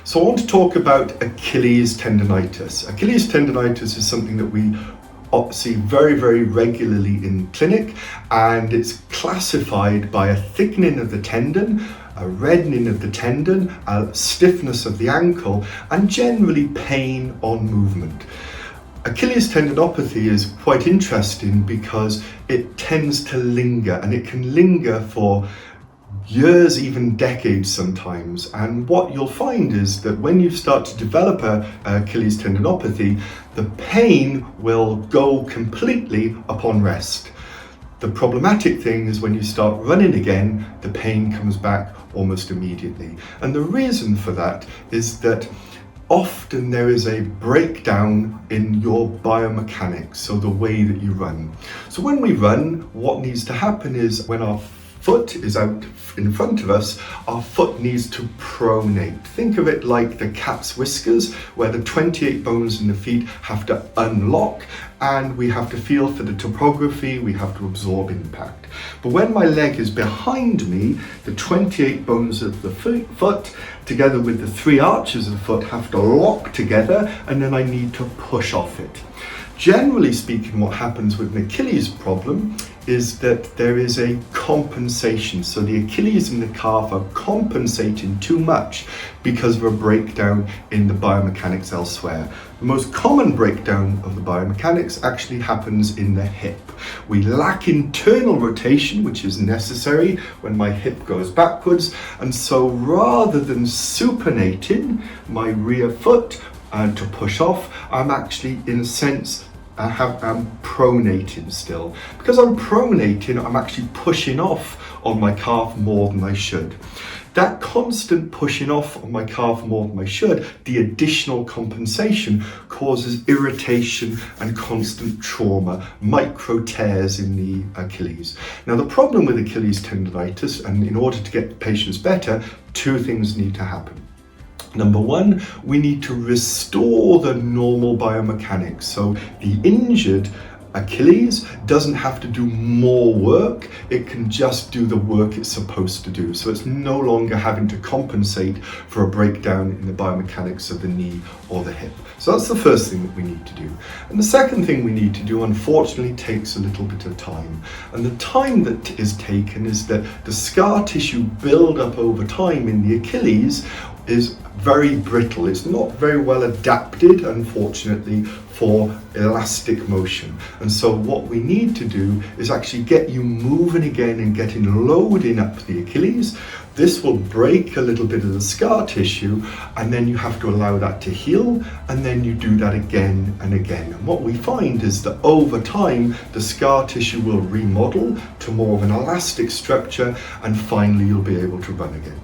So I want to talk about Achilles tendonitis. Achilles tendonitis is something that we see very, very regularly in clinic, and it's classified by a thickening of the tendon, a reddening of the tendon, a stiffness of the ankle, and generally pain on movement. Achilles tendonopathy is quite interesting because it tends to linger, and it can linger for years, even decades sometimes. And what you'll find is that when you start to develop a Achilles tendonopathy, the pain will go completely upon rest. The problematic thing is when you start running again, the pain comes back almost immediately. And the reason for that is that often there is a breakdown in your biomechanics, so the way that you run. So when we run, what needs to happen is when our foot is out in front of us, our foot needs to pronate. Think of it like the cat's whiskers, where the 28 bones in the feet have to unlock, and we have to feel for the topography, we have to absorb impact. But when my leg is behind me, the 28 bones of the foot, together with the 3 arches of the foot, have to lock together, and then I need to push off it. Generally speaking, what happens with an Achilles problem is that there is a compensation. So the Achilles and the calf are compensating too much because of a breakdown in the biomechanics elsewhere. The most common breakdown of the biomechanics actually happens in the hip. We lack internal rotation, which is necessary when my hip goes backwards. And so rather than supinating my rear foot to push off, I'm actually, in a sense, I'm pronating still. Because I'm pronating, I'm actually pushing off on my calf more than I should. That constant pushing off on my calf more than I should, the additional compensation, causes irritation and constant trauma, micro tears in the Achilles. Now, the problem with Achilles tendonitis, and in order to get patients better, 2 things need to happen. Number 1, we need to restore the normal biomechanics. So the injured Achilles doesn't have to do more work, it can just do the work it's supposed to do. So it's no longer having to compensate for a breakdown in the biomechanics of the knee or the hip. So that's the first thing that we need to do. And the second thing we need to do, unfortunately, takes a little bit of time. And the time that is taken is that the scar tissue build up over time in the Achilles is very brittle. It's not very well adapted, unfortunately, for elastic motion. And so what we need to do is actually get you moving again and getting loading up the Achilles. This will break a little bit of the scar tissue, and then you have to allow that to heal, and then you do that again and again. And what we find is that over time, the scar tissue will remodel to more of an elastic structure, and finally you'll be able to run again.